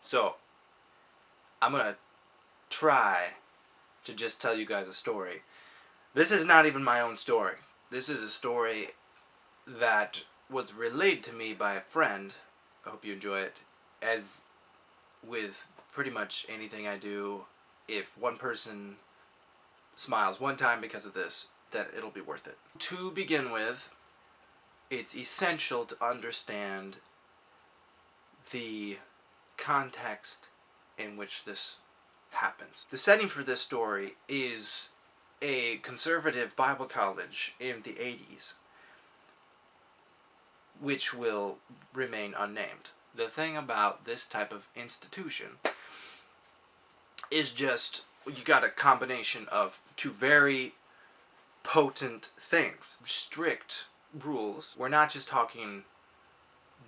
So, I'm gonna try to just tell you guys a story. This is not even my own story. This is a story that was relayed to me by a friend. I hope you enjoy it. As with pretty much anything I do, if one person smiles one time because of this, then it'll be worth it. To begin with, it's essential to understand the context in which this happens. The setting for this story is a conservative Bible college in the 80s, which will remain unnamed. The thing about this type of institution is just you got a combination of two very potent things. Strict rules. We're not just talking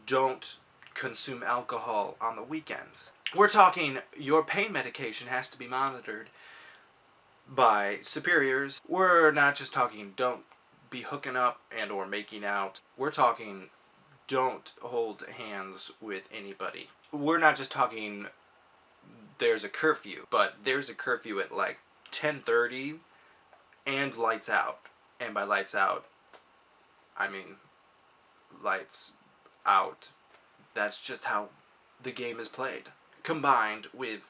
don't consume alcohol on the weekends. We're talking your pain medication has to be monitored by superiors. We're not just talking don't be hooking up and or making out. We're talking don't hold hands with anybody. We're not just talking there's a curfew, but there's a curfew at like 10:30 and lights out. And by lights out, I mean lights out. That's just how the game is played. Combined with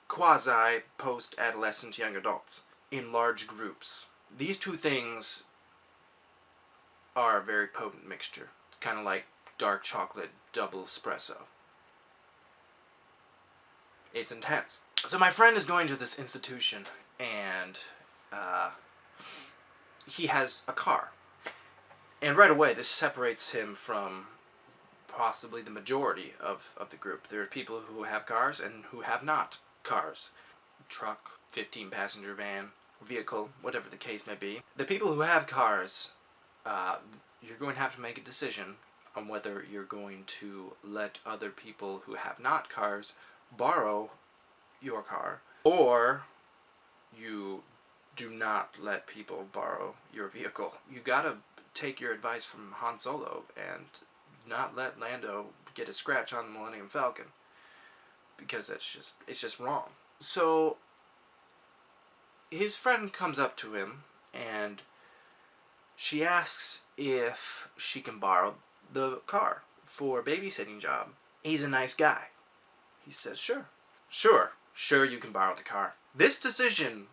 quasi-post-adolescent young adults in large groups. These two things are a very potent mixture. It's kind of like dark chocolate double espresso. It's intense. So my friend is going to this institution, and he has a car. And right away, this separates him from possibly the majority of the group. There are people who have cars and who have not cars. Truck, 15-passenger van, vehicle, whatever the case may be. The people who have cars, you're going to have to make a decision on whether you're going to let other people who have not cars borrow your car, or you do not let people borrow your vehicle. You gotta take your advice from Han Solo and not let Lando get a scratch on the Millennium Falcon, because it's just wrong. So his friend comes up to him and she asks if she can borrow the car for a babysitting job. He's a nice guy. He says, sure you can borrow the car. This decision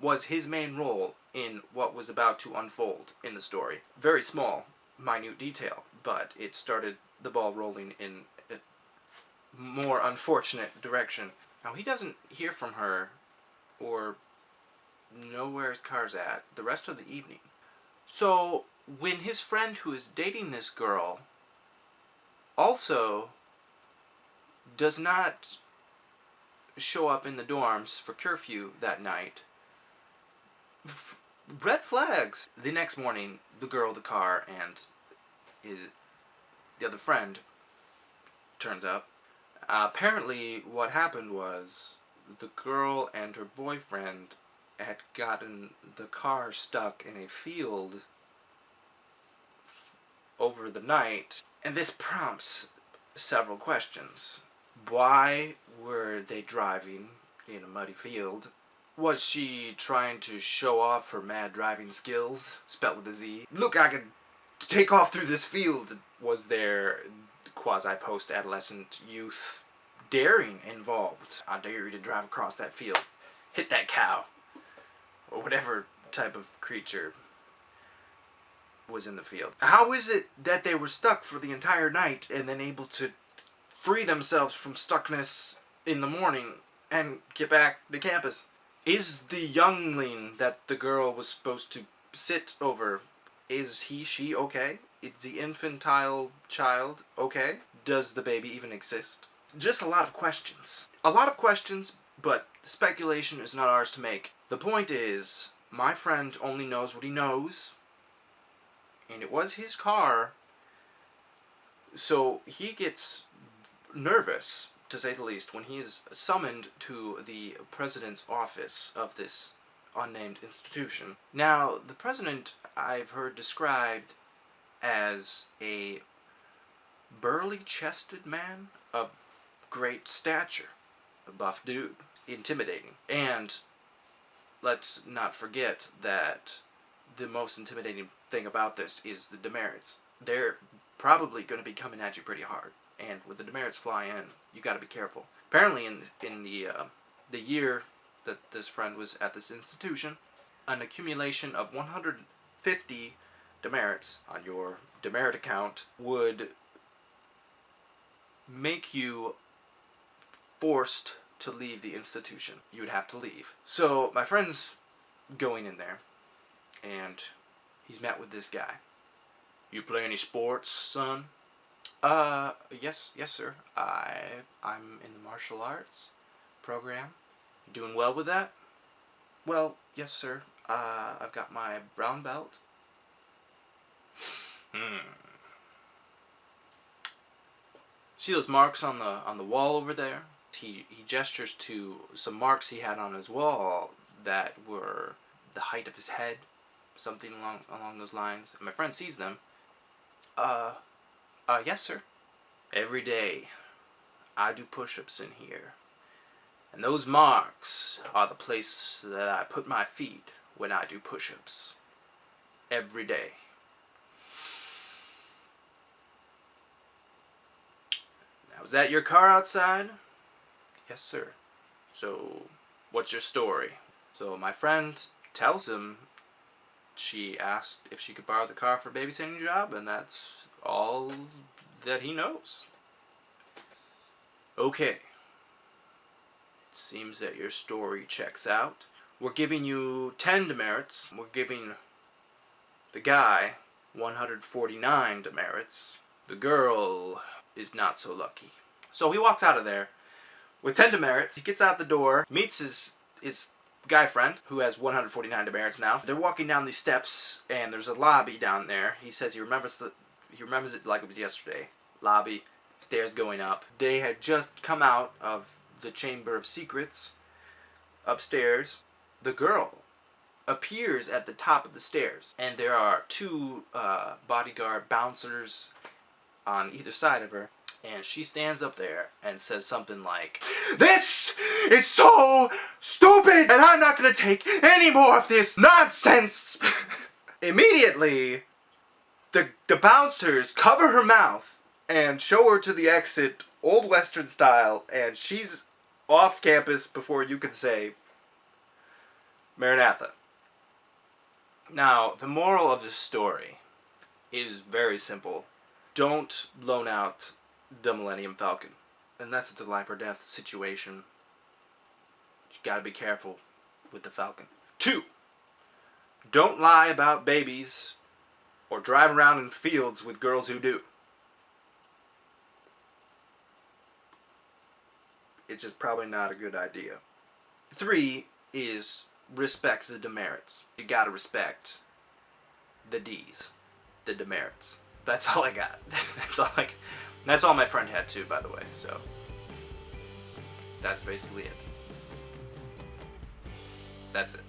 was his main role in what was about to unfold in the story. Very small, minute detail, but it started the ball rolling in a more unfortunate direction. Now, he doesn't hear from her or know where his car's at the rest of the evening. So, when his friend who is dating this girl also does not show up in the dorms for curfew that night, red flags. The next morning, the girl, the car, and the other friend turns up. Apparently, what happened was the girl and her boyfriend had gotten the car stuck in a field over the night, and this prompts several questions. Why were they driving in a muddy field? Was she trying to show off her mad driving skills, spelled with a Z? Look, I can take off through this field. Was there quasi-post-adolescent youth daring involved? I dare you to drive across that field. Hit that cow. Or whatever type of creature was in the field. How is it that they were stuck for the entire night and then able to free themselves from stuckness in the morning and get back to campus? Is the youngling that the girl was supposed to sit over, is he, she okay? Is the infantile child okay? Does the baby even exist? Just a lot of questions. A lot of questions, but speculation is not ours to make. The point is, my friend only knows what he knows, and it was his car, so he gets nervous, to say the least, when he is summoned to the president's office of this unnamed institution. Now, the president I've heard described as a burly-chested man of great stature, a buff dude, intimidating. And let's not forget that the most intimidating thing about this is the demerits. They're probably going to be coming at you pretty hard, and with the demerits fly in, you got to be careful. Apparently, in the year that this friend was at this institution, an accumulation of 150 demerits on your demerit account would make you forced to leave the institution. You would have to leave. So my friend's going in there, and he's met with this guy. You play any sports, son? Yes, sir. I'm in the martial arts program. You doing well with that? Well, yes, sir. I've got my brown belt. See those marks on the wall over there? He gestures to some marks he had on his wall that were the height of his head, something along those lines. And my friend sees them. Yes, sir. Every day, I do push-ups in here. And those marks are the place that I put my feet when I do push-ups. Every day. Now, is that your car outside? Yes, sir. So, what's your story? So, my friend tells him she asked if she could borrow the car for a babysitting job, and that's all that he knows. Okay. It seems that your story checks out. We're giving you 10 demerits. We're giving the guy 149 demerits. The girl is not so lucky. So he walks out of there with 10 demerits. He gets out the door, meets his guy friend, who has 149 demerits now. They're walking down these steps, and there's a lobby down there. He says he remembers it like it was yesterday. Lobby, stairs going up. They had just come out of the Chamber of Secrets upstairs. The girl appears at the top of the stairs, and there are two bodyguard bouncers on either side of her. And she stands up there and says something like, "This is so stupid, and I'm not going to take any more of this nonsense." Immediately, the bouncers cover her mouth and show her to the exit, old Western style, and she's off campus before you can say, Maranatha. Now, the moral of this story is very simple. Don't loan out the Millennium Falcon. Unless it's a life or death situation, you gotta be careful with the Falcon. 2, don't lie about babies or drive around in fields with girls who do. It's just probably not a good idea. 3 is respect the demerits. You gotta respect the D's, the demerits. That's all I got. That's all my friend had too, by the way. So that's basically it. That's it.